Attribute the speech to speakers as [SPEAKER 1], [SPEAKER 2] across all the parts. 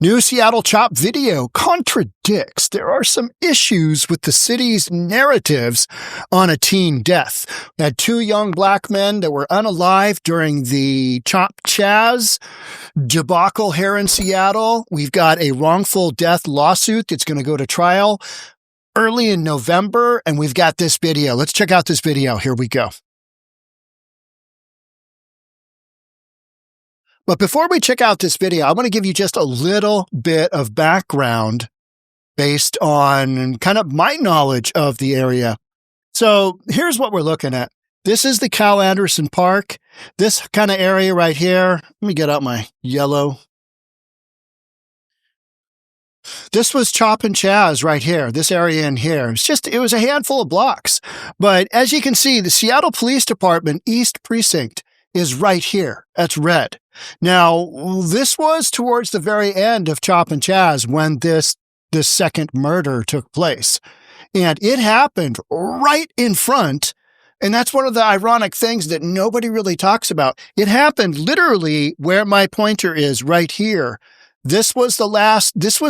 [SPEAKER 1] New Seattle CHOP video contradicts. There are some issues with the city's narratives on a teen death. We had two young black men that were unalive during the CHOP Chaz debacle here in Seattle. We've got a wrongful death lawsuit that's going to go to trial early in November, and we've got this video. Let's check out this video. Here we go. But before we check out this video, I want to give you just a little bit of background based on kind of my knowledge of the area. So here's what we're looking at. This is the Cal Anderson Park. This kind of area right here. Let me get out my yellow. This was Chop and Chaz right here, this area in here. It was a handful of blocks. But as you can see, the Seattle Police Department East Precinct is right here. That's red. Now, this was towards the very end of Chop and Chaz when this second murder took place. And it happened right in front. And that's one of the ironic things that nobody really talks about. It happened literally where my pointer is right here. This was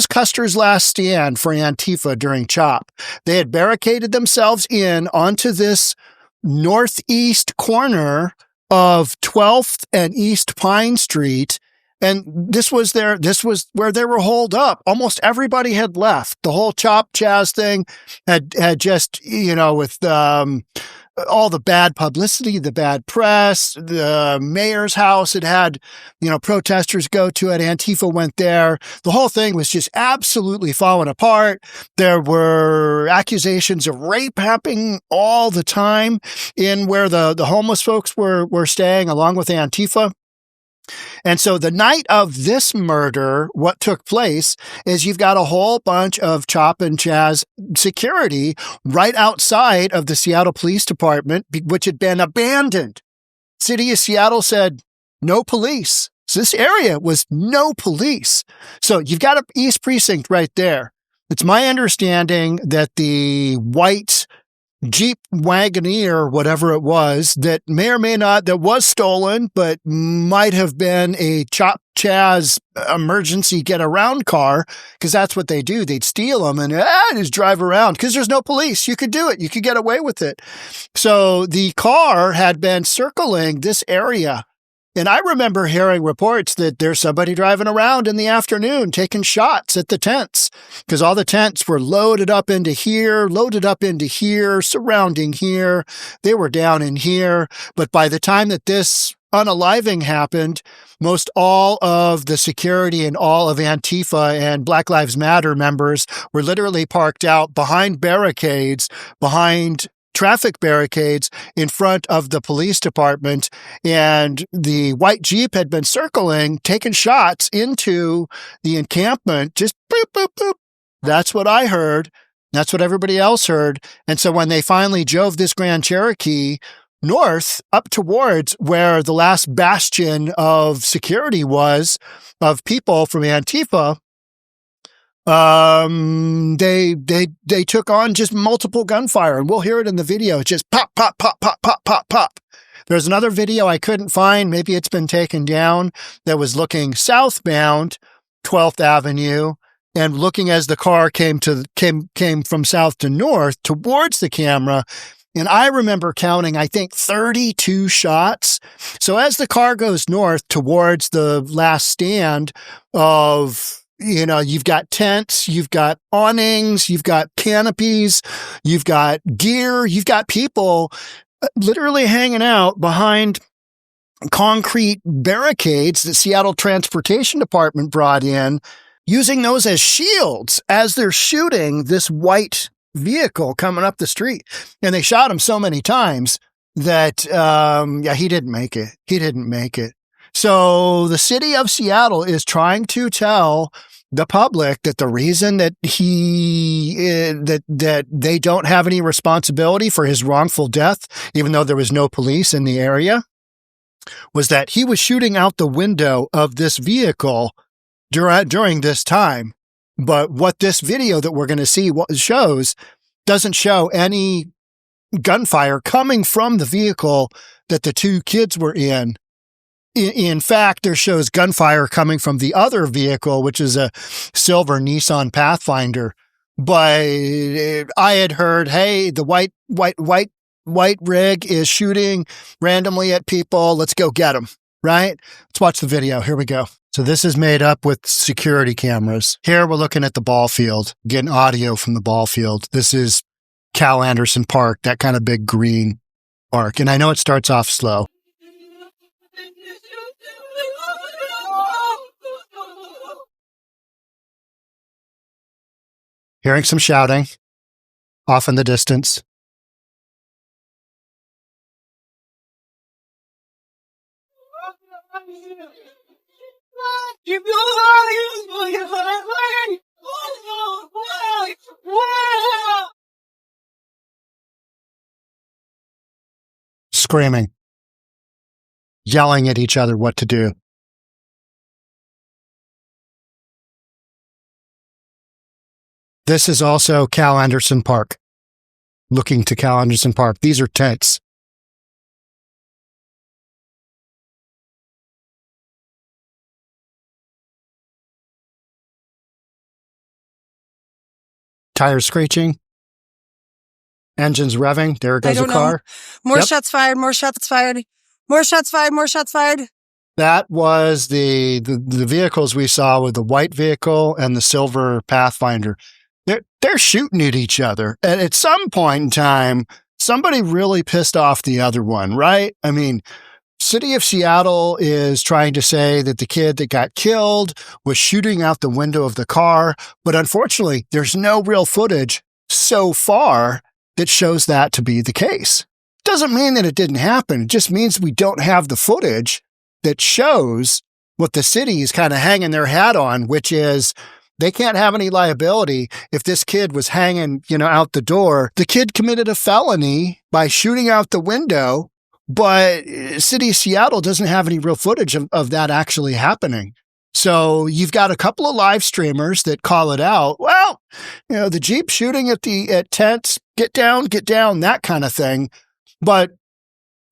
[SPEAKER 1] Custer's last stand for Antifa during CHOP. They had barricaded themselves in onto this northeast corner of 12th and East Pine Street. And this was where they were holed up. Almost everybody had left. The whole Chop Chaz thing had just, with all the bad publicity, the bad press, the mayor's house had protesters go to it. Antifa went there. The whole thing was just absolutely falling apart. There were accusations of rape happening all the time in where the homeless folks were staying along with Antifa. And so the night of this murder, what took place is you've got a whole bunch of Chop and Chaz security right outside of the Seattle Police Department, which had been abandoned. City of Seattle said, no police. So this area was no police. So you've got an East Precinct right there. It's my understanding that the white Jeep Wagoneer, whatever it was, that may or may not, that was stolen, but might have been a Chop Chaz emergency get around car, because that's what they do. They'd steal them and just drive around because there's no police. You could do it. You could get away with it. So the car had been circling this area. And I remember hearing reports that there's somebody driving around in the afternoon taking shots at the tents because all the tents were loaded up into here, surrounding here. They were down in here. But by the time that this unaliving happened, most all of the security and all of Antifa and Black Lives Matter members were literally parked out behind barricades, behind traffic barricades in front of the police department, and the white Jeep had been circling, taking shots into the encampment, just boop, boop, boop. That's what I heard. That's what everybody else heard. And so when they finally drove this Grand Cherokee north up towards where the last bastion of security was, of people from Antifa, they took on just multiple gunfire, and we'll hear it in the video. It's just pop, pop, pop, pop, pop, pop, pop. There's another video I couldn't find. Maybe it's been taken down, that was looking southbound 12th Avenue and looking as the car came from south to north towards the camera. And I remember counting, I think, 32 shots. So as the car goes north towards the last stand of, you've got tents, you've got awnings, you've got canopies, you've got gear, you've got people literally hanging out behind concrete barricades that Seattle Transportation Department brought in, using those as shields as they're shooting this white vehicle coming up the street. And they shot him so many times that, he didn't make it. He didn't make it. So the city of Seattle is trying to tell the public that the reason that that they don't have any responsibility for his wrongful death, even though there was no police in the area, was that he was shooting out the window of this vehicle during this time. But what this video that we're going to see shows doesn't show any gunfire coming from the vehicle that the two kids were in. In fact, there shows gunfire coming from the other vehicle, which is a silver Nissan Pathfinder. But I had heard, hey, the white rig is shooting randomly at people. Let's go get them, right? Let's watch the video. Here we go. So this is made up with security cameras. Here we're looking at the ball field, getting audio from the ball field. This is Cal Anderson Park, that kind of big green park. And I know it starts off slow. Hearing some shouting off in the distance. Screaming, yelling at each other what to do. This is also Cal Anderson Park. Looking to Cal Anderson Park. These are tents. Tires screeching. Engines revving. There goes a car.
[SPEAKER 2] More shots fired. More shots fired. More shots fired. More shots fired.
[SPEAKER 1] That was the vehicles we saw with the white vehicle and the silver Pathfinder. They're shooting at each other. And at some point in time, somebody really pissed off the other one, right? I mean, City of Seattle is trying to say that the kid that got killed was shooting out the window of the car. But unfortunately, there's no real footage so far that shows that to be the case. Doesn't mean that it didn't happen. It just means we don't have the footage that shows what the city is kind of hanging their hat on, which is they can't have any liability if this kid was hanging, out the door. The kid committed a felony by shooting out the window, but City of Seattle doesn't have any real footage of that actually happening. So you've got a couple of live streamers that call it out. Well, the Jeep shooting at tents, get down, that kind of thing. But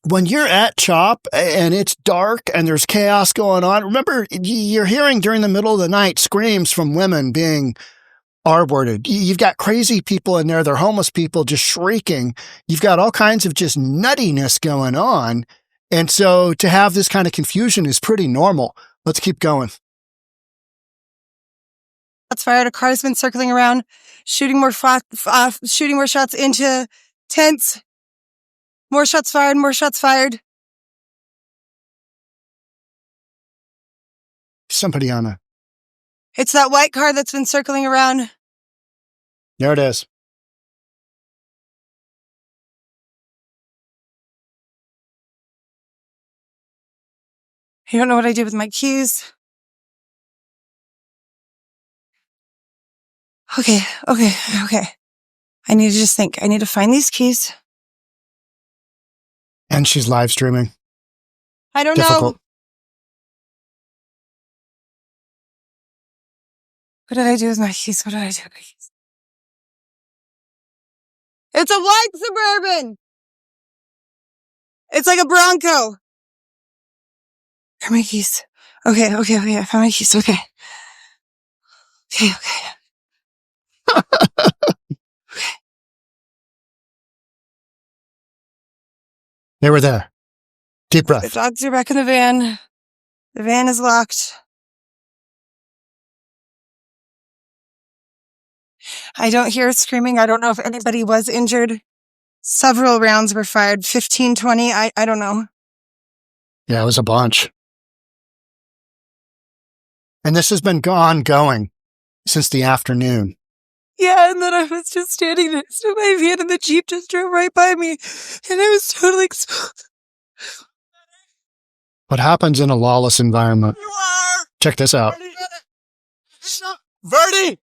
[SPEAKER 1] when you're at CHOP and it's dark and there's chaos going on, remember, you're hearing during the middle of the night screams from women being R-worded. You've got crazy people in there. They're homeless people just shrieking. You've got all kinds of just nuttiness going on. And so to have this kind of confusion is pretty normal. Let's keep going.
[SPEAKER 2] Shots fired. A car's been circling around, shooting more shots into tents. More shots fired. More shots fired.
[SPEAKER 1] Somebody on a...
[SPEAKER 2] It's that white car that's been circling around.
[SPEAKER 1] There it is.
[SPEAKER 2] I don't know what I did with my keys. Okay. I need to just think. I need to find these keys.
[SPEAKER 1] And she's live streaming.
[SPEAKER 2] I don't know. What did I do with my keys? It's a white Suburban. It's like a Bronco. Where are my keys? Okay. I found my keys. Okay.
[SPEAKER 1] They were there. Deep breath.
[SPEAKER 2] The dogs are back in the van. The van is locked. I don't hear screaming. I don't know if anybody was injured. Several rounds were fired. 15, 20. I don't know.
[SPEAKER 1] Yeah, it was a bunch. And this has been ongoing since the afternoon.
[SPEAKER 2] Yeah, and then I was just standing next to my van and the Jeep just drove right by me. And I was totally exposed.
[SPEAKER 1] What happens in a lawless environment? Check this out.
[SPEAKER 3] Verdi!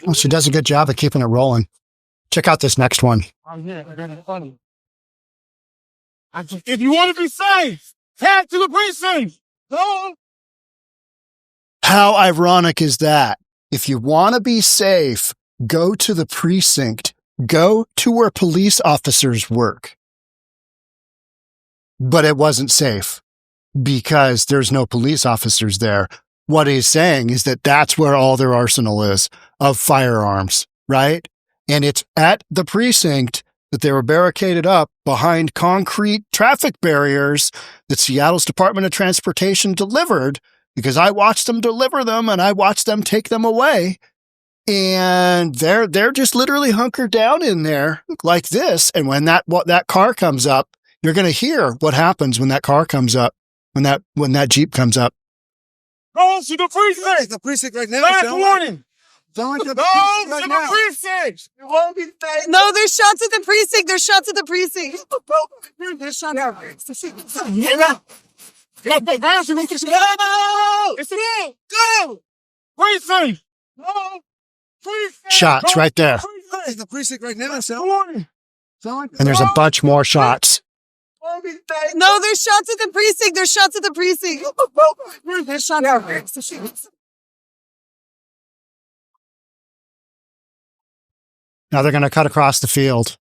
[SPEAKER 1] Well, she does a good job of keeping it rolling. Check out this next one.
[SPEAKER 3] If you want to be safe, head to the precinct. Go.
[SPEAKER 1] How ironic is that? If you want to be safe, go to the precinct. Go to where police officers work. But it wasn't safe because there's no police officers there. What he's saying is that that's where all their arsenal is of firearms, right? And it's at the precinct that they were barricaded up behind concrete traffic barriers that Seattle's Department of Transportation delivered, because I watched them deliver them and I watched them take them away. And they're just literally hunkered down in there like this. And when that car comes up, you're going to hear what happens when that car comes up, when that Jeep comes up.
[SPEAKER 3] Go to the precinct!
[SPEAKER 4] It's the precinct right now.
[SPEAKER 3] Last warning!
[SPEAKER 4] Go to
[SPEAKER 3] Go
[SPEAKER 4] the
[SPEAKER 3] to the precinct!
[SPEAKER 4] You won't be safe.
[SPEAKER 2] No, there's shots at the precinct. There's shots at the precinct.
[SPEAKER 4] There's shot out.
[SPEAKER 3] Go! Precinct! No! Precinct!
[SPEAKER 1] Shots right there.
[SPEAKER 4] It's the precinct right now.
[SPEAKER 3] Last warning!
[SPEAKER 1] And there's a bunch more shots.
[SPEAKER 2] No, there's shots at the precinct. There's shots at the precinct.
[SPEAKER 4] There's shot out.
[SPEAKER 1] Now they're going to cut across the field.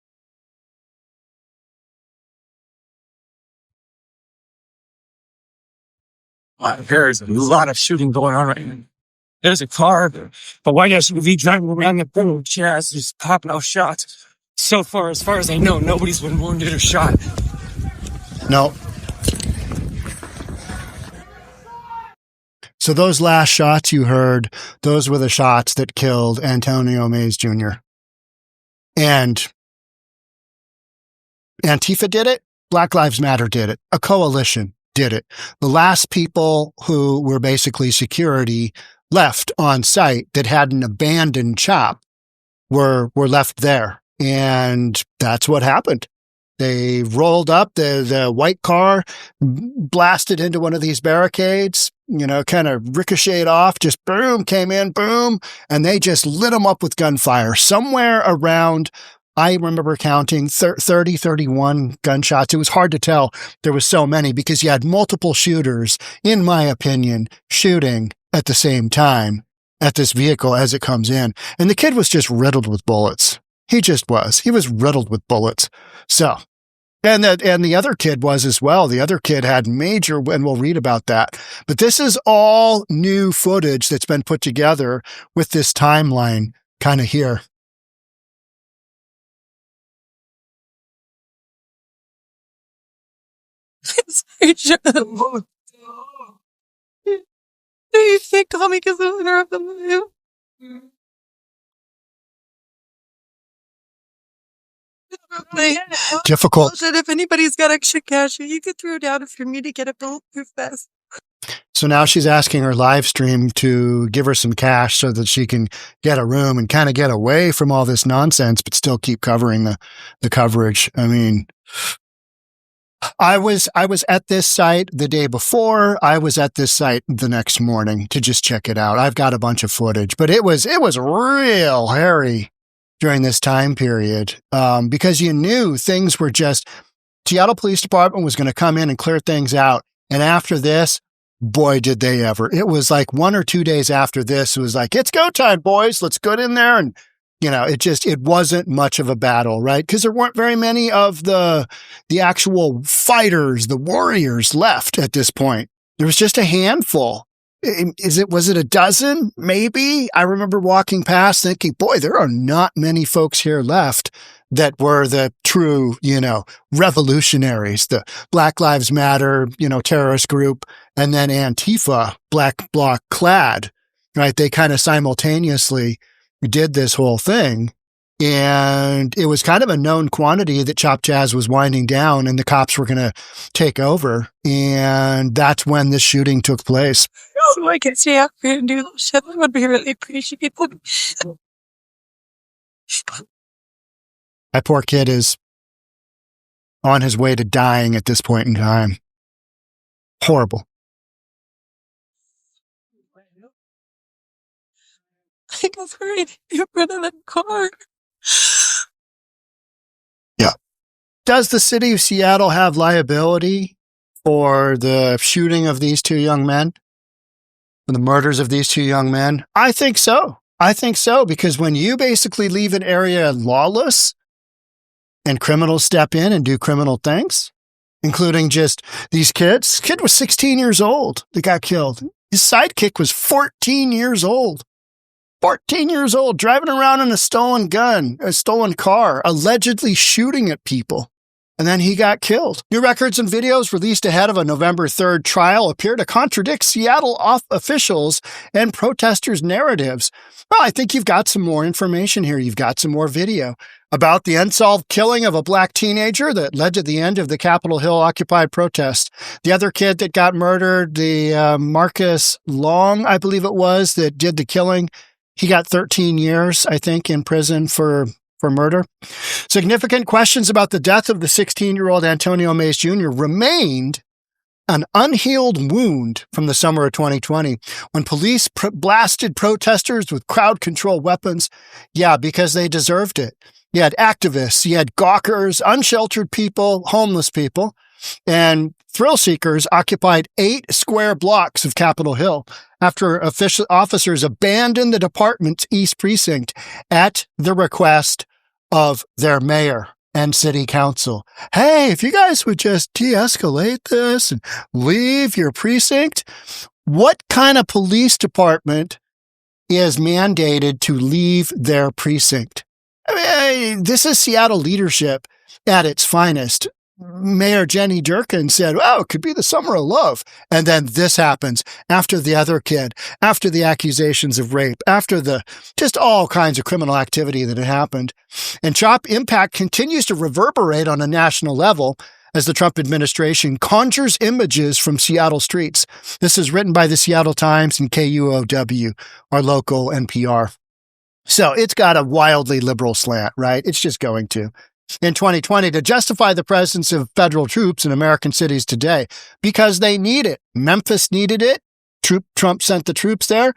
[SPEAKER 3] There's a lot of shooting going on right now. There's a car, a white SUV driving around the road. Chaz just popping out shots. So far, as I know, nobody's been wounded or shot.
[SPEAKER 1] No. So those last shots you heard, those were the shots that killed Antonio Mays Jr. And Antifa did it. Black Lives Matter did it. A coalition did it. The last people who were basically security left on site that had an abandoned CHOP were left there. And that's what happened. They rolled up, the white car blasted into one of these barricades, kind of ricocheted off, just boom, came in, boom, and they just lit them up with gunfire. Somewhere around, I remember counting 30, 31 gunshots. It was hard to tell. There was so many because you had multiple shooters, in my opinion, shooting at the same time at this vehicle as it comes in. And the kid was just riddled with bullets. He just was. He was riddled with bullets. So, and the other kid was as well. The other kid had major, and we'll read about that. But this is all new footage that's been put together with this timeline kind of here.
[SPEAKER 2] Sorry, shut up. You can't call me because I'm interrupting you.
[SPEAKER 1] Difficult.
[SPEAKER 2] Bullshit, if anybody's got extra cash, you could throw down for me to get a bulletproof vest.
[SPEAKER 1] So now she's asking her live stream to give her some cash so that she can get a room and kind of get away from all this nonsense, but still keep covering the coverage. I mean, I was at this site the day before. I was at this site the next morning to just check it out. I've got a bunch of footage, but it was real hairy during this time period, because you knew things were just, Seattle Police Department was going to come in and clear things out. And after this, boy, did they ever. It was like 1 or 2 days after this, it was like, it's go time, boys. Let's get in there. And, it wasn't much of a battle, right? Because there weren't very many of the actual fighters, the warriors left at this point. There was just a handful. Was it a dozen? Maybe. I remember walking past thinking, boy, there are not many folks here left that were the true, revolutionaries, the Black Lives Matter, terrorist group, and then Antifa, black bloc clad, right? They kind of simultaneously did this whole thing. And it was kind of a known quantity that Chop Chaz was winding down and the cops were going to take over. And that's when this shooting took place.
[SPEAKER 2] So I can stay out here and do those shit. That would be really appreciated.
[SPEAKER 1] That poor kid is on his way to dying at this point in time. Horrible.
[SPEAKER 2] I was afraid to get rid of that car.
[SPEAKER 1] Yeah. Does the city of Seattle have liability for the shooting of these two young men? for the murders of these two young men? I think so. I think so, because when you basically leave an area lawless and criminals step in and do criminal things, including just these kids. This kid was 16 years old that got killed. His sidekick was 14 years old. 14 years old, driving around in a stolen gun, a stolen car, allegedly shooting at people. And then he got killed. New records and videos released ahead of a November 3rd trial appear to contradict Seattle officials and protesters' narratives. Well, I think you've got some more information here. You've got some more video about the unsolved killing of a black teenager that led to the end of the Capitol Hill Occupy protest. The other kid that got murdered, the Marcus Long, I believe it was, that did the killing, he got 13 years, I think, in prison for murder. Significant questions about the death of the 16-year-old Antonio Mays Jr. remained an unhealed wound from the summer of 2020 when police blasted protesters with crowd control weapons. Yeah, because they deserved it. You had activists, you had gawkers, unsheltered people, homeless people, and thrill seekers occupied 8 square blocks of Capitol Hill after officers abandoned the department's East Precinct at the request of their mayor and city council. Hey, if you guys would just de-escalate this and leave your precinct, what kind of police department is mandated to leave their precinct? I mean, this is Seattle leadership at its finest. Mayor Jenny Durkin said, oh, it could be the summer of love. And then this happens after the other kid, after the accusations of rape, after the just all kinds of criminal activity that had happened. And CHOP impact continues to reverberate on a national level as the Trump administration conjures images from Seattle streets. This is written by the Seattle Times and KUOW, our local NPR. So it's got a wildly liberal slant, right? It's just going to. In 2020, to justify the presence of federal troops in American cities today, because they need it. Memphis needed it. Trump sent the troops there.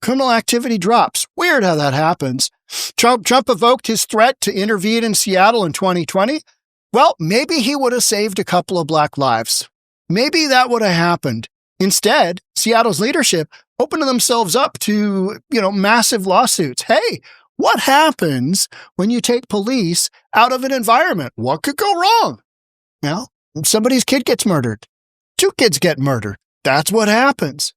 [SPEAKER 1] Criminal activity drops. Weird how that happens. Trump evoked his threat to intervene in Seattle in 2020. Well, maybe he would have saved a couple of black lives. Maybe that would have happened. Instead, Seattle's leadership opened themselves up to, massive lawsuits. Hey, what happens when you take police out of an environment? What could go wrong? Well, somebody's kid gets murdered. 2 kids get murdered. That's what happens.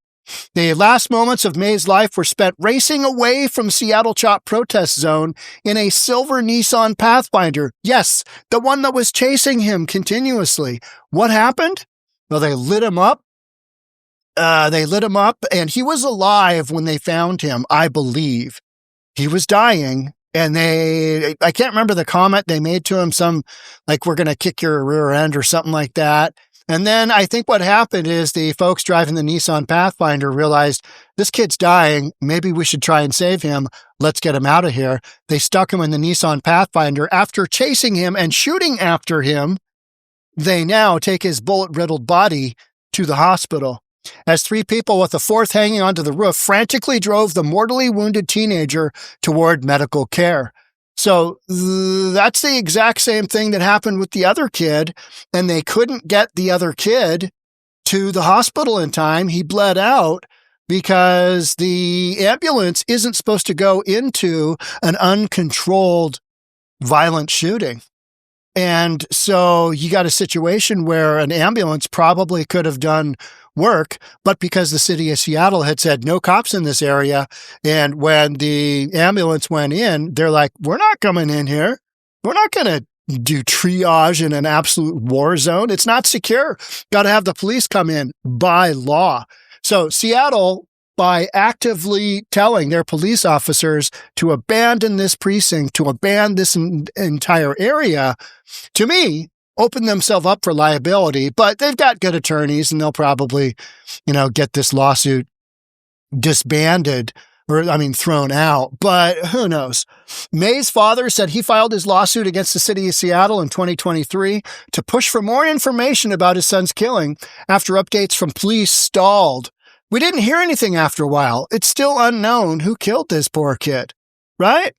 [SPEAKER 1] The last moments of May's life were spent racing away from Seattle CHOP protest zone in a silver Nissan Pathfinder. Yes, the one that was chasing him continuously. What happened? Well, they lit him up. And he was alive when they found him, I believe. He was dying, and I can't remember the comment they made to him, some like, we're going to kick your rear end or something like that. And then I think what happened is the folks driving the Nissan Pathfinder realized this kid's dying. Maybe we should try and save him. Let's get him out of here. They stuck him in the Nissan Pathfinder. After chasing him and shooting after him, they now take his bullet-riddled body to the hospital, as 3 people with a 4th hanging onto the roof frantically drove the mortally wounded teenager toward medical care. So that's the exact same thing that happened with the other kid, and they couldn't get the other kid to the hospital in time. He bled out because the ambulance isn't supposed to go into an uncontrolled violent shooting. And so you got a situation where an ambulance probably could have done work, but because the city of Seattle had said no cops in this area, and when the ambulance went in, they're like, we're not coming in here. We're not going to do triage in an absolute war zone. It's not secure. Got to have the police come in by law. So Seattle, by actively telling their police officers to abandon this precinct, to abandon this entire area, to me, open themselves up for liability. But they've got good attorneys, and they'll probably, get this lawsuit disbanded thrown out. But who knows? May's father said he filed his lawsuit against the city of Seattle in 2023 to push for more information about his son's killing after updates from police stalled. We didn't hear anything after a while. It's still unknown who killed this poor kid, right?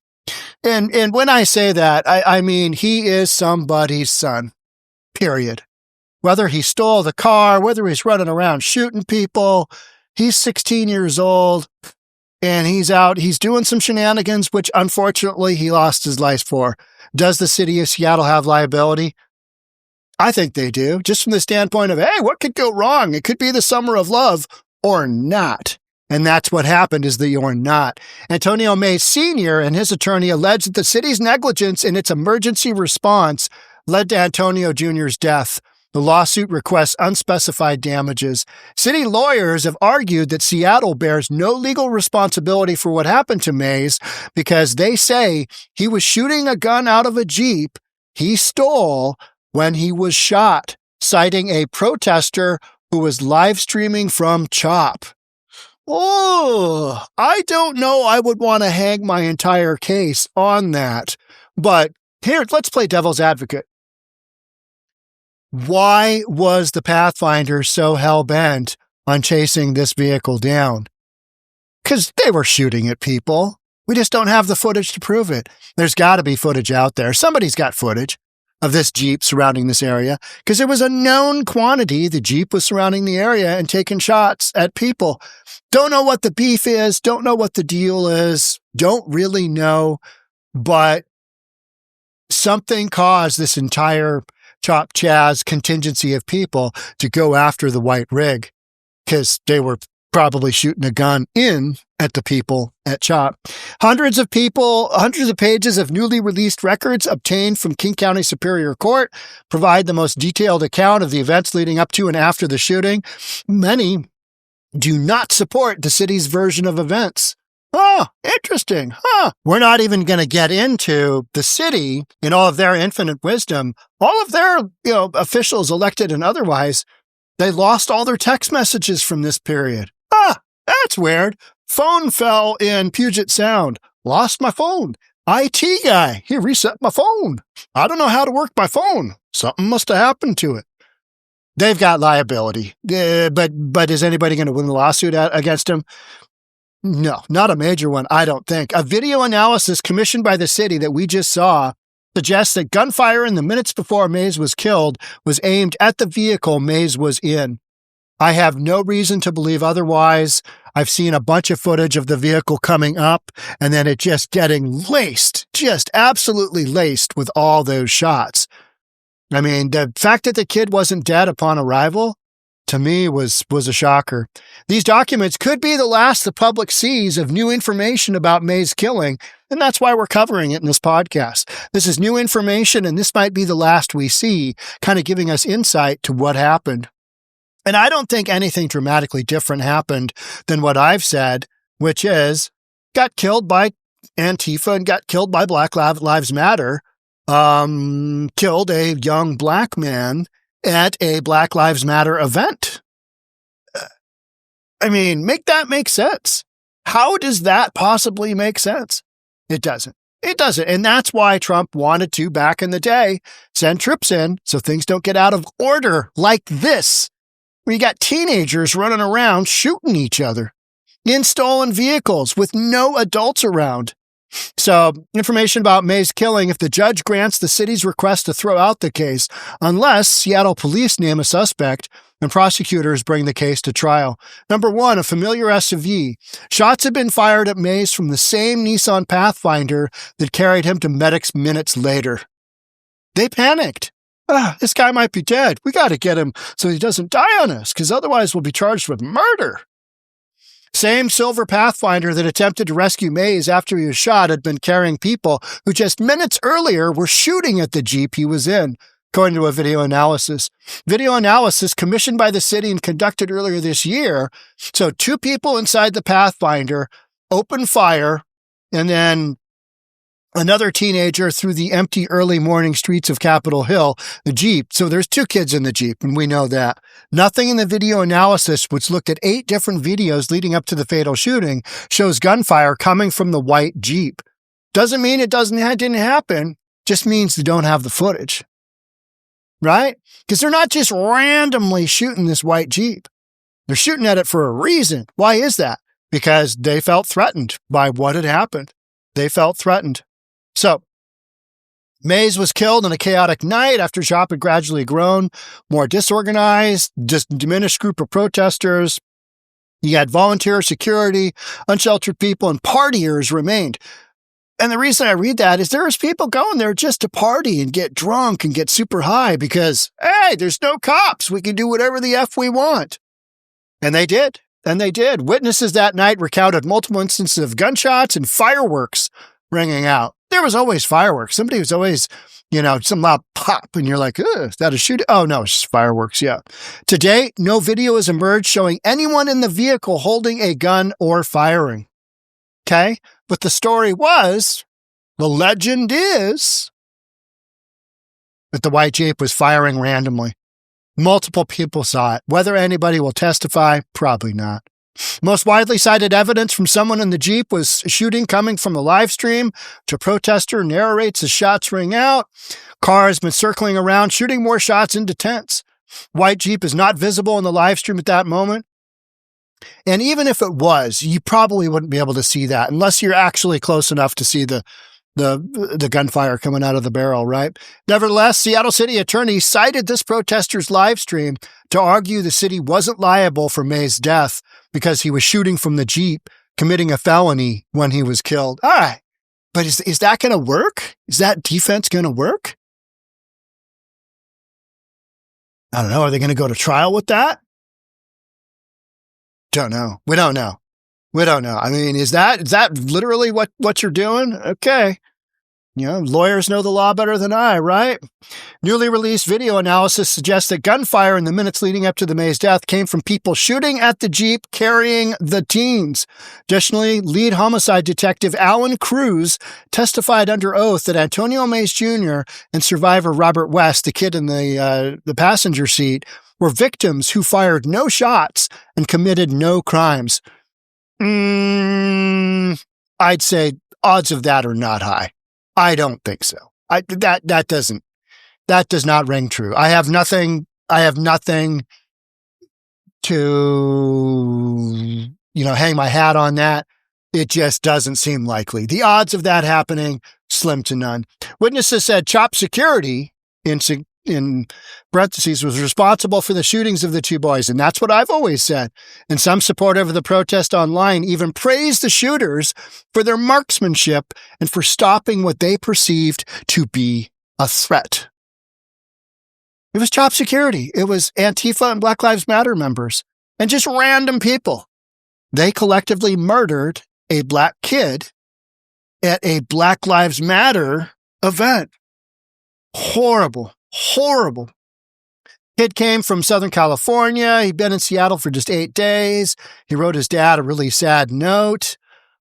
[SPEAKER 1] And when I say that, I mean he is somebody's son, period. Whether he stole the car, whether he's running around shooting people, He's 16 years old, and he's out. He's doing some shenanigans, which unfortunately he lost his life for. Does the city of Seattle have liability? I think they do, just from the standpoint of, hey, what could go wrong? It could be the summer of love or not. And that's what happened, is the or not. Antonio Mays Sr. and his attorney alleged that the city's negligence in its emergency response led to Antonio Jr.'s death. The lawsuit requests unspecified damages. City lawyers have argued that Seattle bears no legal responsibility for what happened to Mays because they say he was shooting a gun out of a Jeep he stole when he was shot, citing a protester who was live streaming from CHOP. Oh, I don't know. I would want to hang my entire case on that. But here, let's play devil's advocate. Why was the Pathfinder so hell-bent on chasing this vehicle down? Because they were shooting at people. We just don't have the footage to prove it. There's got to be footage out there. Somebody's got footage of this Jeep surrounding this area, because it was a known quantity. The Jeep was surrounding the area and taking shots at people. Don't know what the beef is. Don't know what the deal is. Don't really know. But something caused this entire Chop Chaz contingency of people to go after the white rig, because they were probably shooting a gun in at the people at CHOP. Hundreds of pages of newly released records obtained from King County Superior Court provide the most detailed account of the events leading up to and after the shooting. Many do not support the city's version of events. Oh, interesting. We're not even going to get into the city in all of their infinite wisdom. All of their, officials, elected and otherwise, they lost all their text messages from this period. That's weird. Phone fell in Puget Sound. Lost my phone. IT guy, he reset my phone. I don't know how to work my phone. Something must have happened to it. They've got liability. But is anybody going to win the lawsuit against him? No, not a major one, I don't think. A video analysis commissioned by the city that we just saw suggests that gunfire in the minutes before Mays was killed was aimed at the vehicle Mays was in. I have no reason to believe otherwise. I've seen a bunch of footage of the vehicle coming up and then it just getting laced, just absolutely laced with all those shots. I mean, the fact that the kid wasn't dead upon arrival, to me, was a shocker. These documents could be the last the public sees of new information about Mays' killing, and that's why we're covering it in this podcast. This is new information, and this might be the last we see, kind of giving us insight to what happened. And I don't think anything dramatically different happened than what I've said, which is got killed by Antifa and got killed by Black Lives Matter, killed a young black man at a Black Lives Matter event. I mean, make that make sense. How does that possibly make sense? It doesn't. It doesn't. And that's why Trump wanted to, back in the day, send troops in so things don't get out of order like this, where you got teenagers running around shooting each other in stolen vehicles with no adults around. So, information about Mays' killing if the judge grants the city's request to throw out the case, unless Seattle police name a suspect and prosecutors bring the case to trial. Number one, a familiar SUV. Shots have been fired at Mays from the same Nissan Pathfinder that carried him to medics minutes later. They panicked. This guy might be dead. We got to get him so he doesn't die on us, because otherwise we'll be charged with murder. Same silver Pathfinder that attempted to rescue Mays after he was shot had been carrying people who just minutes earlier were shooting at the Jeep he was in, according to a video analysis. Video analysis commissioned by the city and conducted earlier this year. So 2 people inside the Pathfinder opened fire, and then another teenager through the empty early morning streets of Capitol Hill, the Jeep. So there's 2 kids in the Jeep, and we know that. Nothing in the video analysis, which looked at 8 different videos leading up to the fatal shooting, shows gunfire coming from the white Jeep. Doesn't mean it didn't happen, just means they don't have the footage. Right? Because they're not just randomly shooting this white Jeep. They're shooting at it for a reason. Why is that? Because they felt threatened by what had happened. They felt threatened. So, Mays was killed in a chaotic night after CHOP had gradually grown more disorganized, just diminished group of protesters You had volunteer security, unsheltered people, and partiers remained. And the reason I read that is there's people going there just to party and get drunk and get super high because, hey, there's no cops. We can do whatever the F we want. And they did. And they did. Witnesses that night recounted multiple instances of gunshots and fireworks ringing out. There was always fireworks. Somebody was always, some loud pop. And you're like, is that a shooting? Oh, no, it's just fireworks. Yeah. To date, no video has emerged showing anyone in the vehicle holding a gun or firing. Okay. But the legend is that the white Jeep was firing randomly. Multiple people saw it. Whether anybody will testify, probably not. Most widely cited evidence from someone in the Jeep was shooting coming from the live stream. A protester narrates as shots ring out. Car has been circling around, shooting more shots into tents. White Jeep is not visible in the live stream at that moment. And even if it was, you probably wouldn't be able to see that unless you're actually close enough to see the gunfire coming out of the barrel, right? Nevertheless, Seattle City Attorney cited this protester's live stream to argue the city wasn't liable for May's death because he was shooting from the Jeep, committing a felony when he was killed. All right. But is that going to work? Is that defense going to work? I don't know. Are they going to go to trial with that? Don't know. We don't know. I mean, is that literally what you're doing? Okay. Lawyers know the law better than I, right? Newly released video analysis suggests that gunfire in the minutes leading up to the May's death came from people shooting at the Jeep carrying the teens. Additionally, lead homicide detective Alan Cruz testified under oath that Antonio Mays Jr. and survivor Robert West, the kid in the passenger seat, were victims who fired no shots and committed no crimes. I'd say odds of that are not high. I don't think so. That does not ring true. I have nothing to, hang my hat on that. It just doesn't seem likely. The odds of that happening, slim to none. Witnesses said CHOP Security, in parentheses, was responsible for the shootings of the two boys. And that's what I've always said. And some support of the protest online even praised the shooters for their marksmanship and for stopping what they perceived to be a threat. It was CHOP Security. It was Antifa and Black Lives Matter members and just random people. They collectively murdered a black kid at a Black Lives Matter event. Horrible. Kid came from Southern California. He'd been in Seattle for just 8 days. He wrote his dad a really sad note.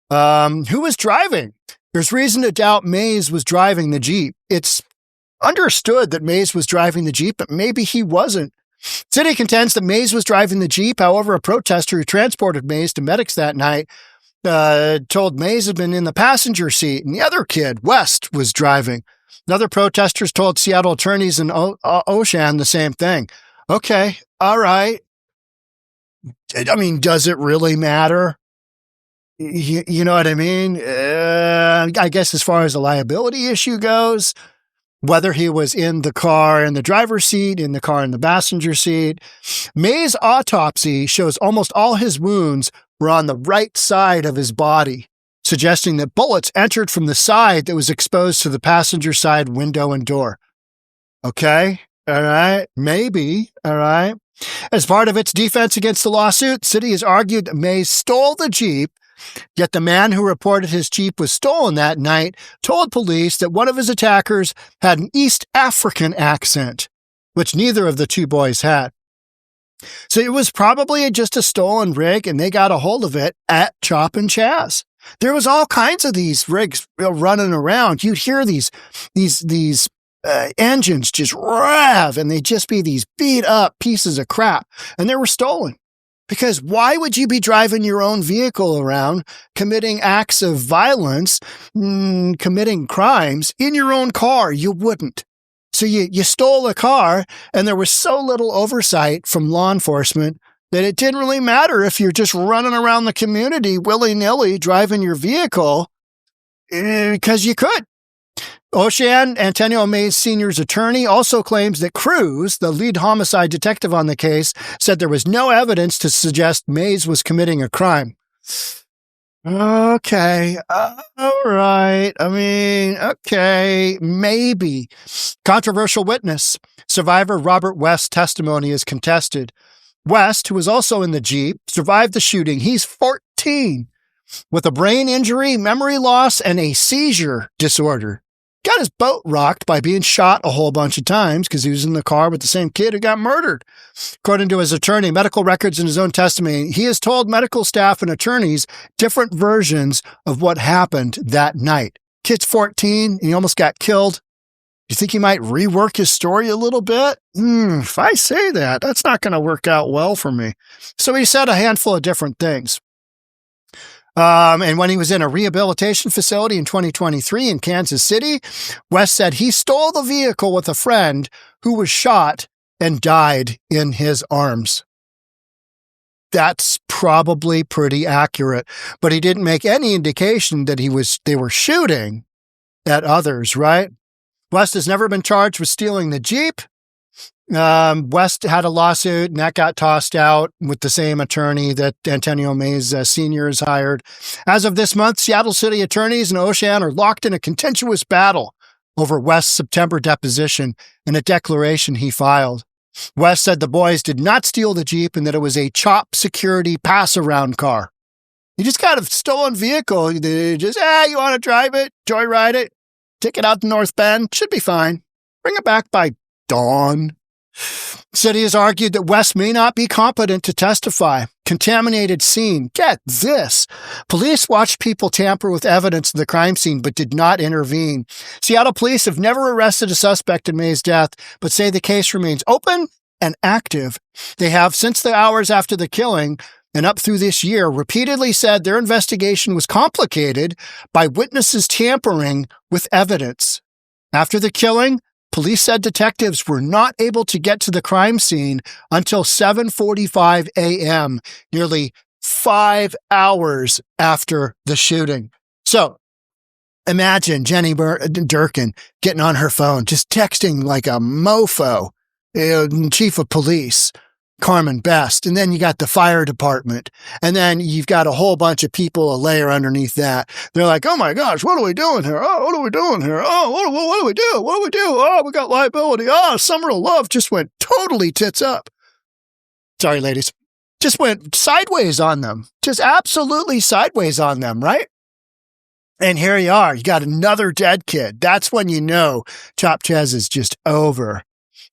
[SPEAKER 1] Who was driving? There's reason to doubt Mays was driving the Jeep. It's understood that Mays was driving the Jeep, but maybe he wasn't. City contends that Mays was driving the Jeep. However, a protester who transported Mays to medics that night told Mays had been in the passenger seat, and the other kid, West, was driving. Other protesters told Seattle attorneys in Ocean the same thing. Okay, all right. I mean, does it really matter? You know what I mean? I guess as far as the liability issue goes, whether he was in the car in the driver's seat, in the car in the passenger seat, May's autopsy shows almost all his wounds were on the right side of his body, suggesting that bullets entered from the side that was exposed to the passenger side window and door. Okay. All right. Maybe. All right. As part of its defense against the lawsuit, City has argued that Mays stole the Jeep, yet the man who reported his Jeep was stolen that night told police that one of his attackers had an East African accent, which neither of the two boys had. So it was probably just a stolen rig, and they got a hold of it at Chop and Chaz. There was all kinds of these rigs running around. You'd hear these engines just rev, and they'd just be these beat up pieces of crap, and they were stolen. Because why would you be driving your own vehicle around, committing acts of violence, committing crimes in your own car? You wouldn't. So you stole a car, and there was so little oversight from law enforcement that it didn't really matter if you're just running around the community willy-nilly driving your vehicle because you could. Ocean, Antonio Mays Sr.'s attorney, also claims that Cruz, the lead homicide detective on the case, said there was no evidence to suggest Mays was committing a crime. Okay. All right. I mean, okay. Maybe. Controversial witness. Survivor Robert West's testimony is contested. West, who was also in the Jeep, survived the shooting. He's 14 with a brain injury, memory loss, and a seizure disorder. Got his boat rocked by being shot a whole bunch of times because he was in the car with the same kid who got murdered. According to his attorney, medical records in his own testimony, he has told medical staff and attorneys different versions of what happened that night. Kid's 14 and he almost got killed. You think he might rework his story a little bit? If I say that, that's not going to work out well for me. So he said a handful of different things. And when he was in a rehabilitation facility in 2023 in Kansas City, West said he stole the vehicle with a friend who was shot and died in his arms. That's probably pretty accurate, but he didn't make any indication that they were shooting at others, right? West has never been charged with stealing the Jeep. West had a lawsuit and that got tossed out with the same attorney that Antonio Mays Sr. has hired. As of this month, Seattle City attorneys and Ocean are locked in a contentious battle over West's September deposition and a declaration he filed. West said the boys did not steal the Jeep and that it was a CHOP security pass-around car. You just got a stolen vehicle. They just, you want to drive it, joyride it, take it out to North Bend, should be fine. Bring it back by dawn. City has argued that West may not be competent to testify. Contaminated scene. Get this. Police watched people tamper with evidence of the crime scene but did not intervene. Seattle police have never arrested a suspect in May's death, but say the case remains open and active. They have, since the hours after the killing and up through this year, repeatedly said their investigation was complicated by witnesses tampering with evidence. After the killing, police said detectives were not able to get to the crime scene until 7:45 a.m., nearly 5 hours after the shooting. So imagine Jenny Durkin getting on her phone, just texting like a mofo, chief of police, Carmen Best, and then you got the fire department, and then you've got a whole bunch of people a layer underneath that. They're like, oh my gosh, what are we doing here? Oh, what are we doing here? Oh, what do we do? What do we do? Oh, we got liability. Oh, Summer of Love just went totally tits up. Sorry, ladies. Just went sideways on them. Just absolutely sideways on them, right? And here you are. You got another dead kid. That's when you know Chop Chez is just over.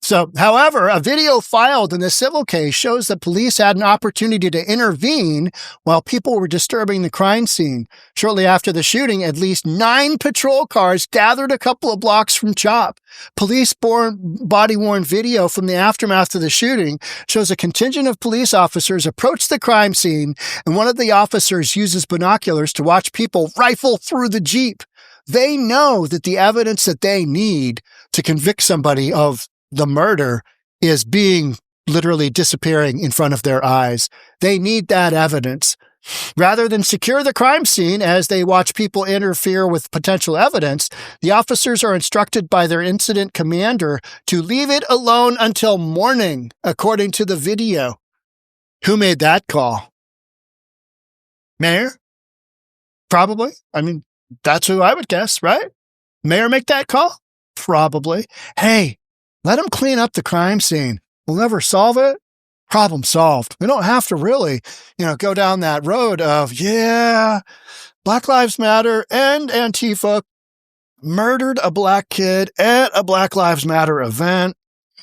[SPEAKER 1] So, however, a video filed in the civil case shows that police had an opportunity to intervene while people were disturbing the crime scene. Shortly after the shooting, at least 9 patrol cars gathered a couple of blocks from CHOP. Police body-worn video from the aftermath of the shooting shows a contingent of police officers approach the crime scene, and one of the officers uses binoculars to watch people rifle through the Jeep. They know that the evidence that they need to convict somebody of the murder is literally disappearing in front of their eyes. They need that evidence. Rather than secure the crime scene as they watch people interfere with potential evidence, the officers are instructed by their incident commander to leave it alone until morning, according to the video. Who made that call? Mayor? Probably. I mean, that's who I would guess, right? Mayor make that call? Probably. Hey, let them clean up the crime scene. We'll never solve it. Problem solved. We don't have to really, go down that road of, Black Lives Matter and Antifa murdered a black kid at a Black Lives Matter event.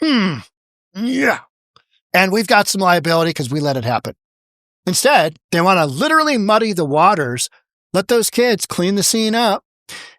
[SPEAKER 1] Yeah. And we've got some liability because we let it happen. Instead, they want to literally muddy the waters, let those kids clean the scene up.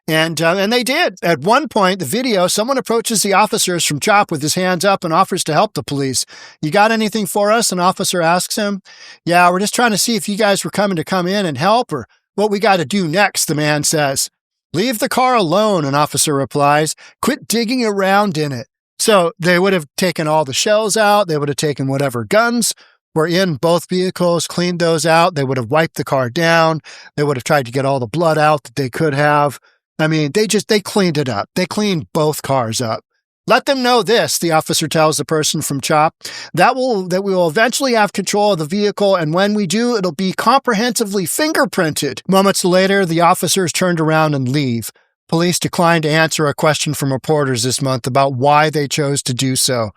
[SPEAKER 1] And they did. At one point, the video, someone approaches the officers from CHOP with his hands up and offers to help the police. You got anything for us? An officer asks him. Yeah, we're just trying to see if you guys were coming to come in and help or what we got to do next, the man says. Leave the car alone, an officer replies. Quit digging around in it. So they would have taken all the shells out. They would have taken whatever guns were in both vehicles, cleaned those out. They would have wiped the car down. They would have tried to get all the blood out that they could have. I mean, they cleaned it up. They cleaned both cars up. Let them know this, the officer tells the person from CHOP, that we will eventually have control of the vehicle, and when we do, it'll be comprehensively fingerprinted. Moments later, the officers turned around and leave. Police declined to answer a question from reporters this month about why they chose to do so.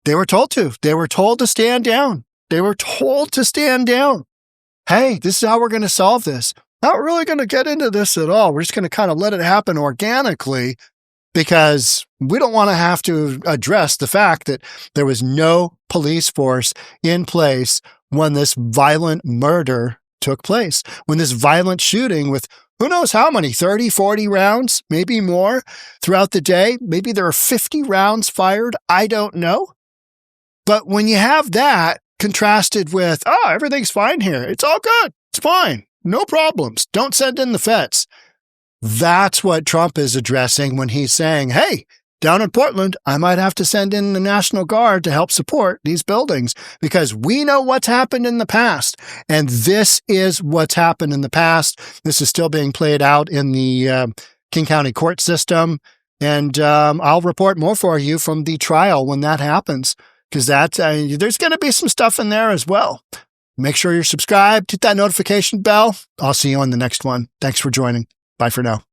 [SPEAKER 1] They were told to. They were told to stand down. They were told to stand down. Hey, this is how we're going to solve this. Not really going to get into this at all. We're just going to kind of let it happen organically, because we don't want to have to address the fact that there was no police force in place when this violent murder took place, when this violent shooting with who knows how many, 30, 40 rounds, maybe more throughout the day. Maybe there are 50 rounds fired. I don't know. But when you have that contrasted with, everything's fine here. It's all good. It's fine. No problems. Don't send in the feds. That's what Trump is addressing when he's saying, hey, down in Portland, I might have to send in the National Guard to help support these buildings, because we know what's happened in the past. And this is what's happened in the past. This is still being played out in the King County court system. And I'll report more for you from the trial when that happens, because there's going to be some stuff in there as well. Make sure you're subscribed, hit that notification bell. I'll see you on the next one. Thanks for joining. Bye for now.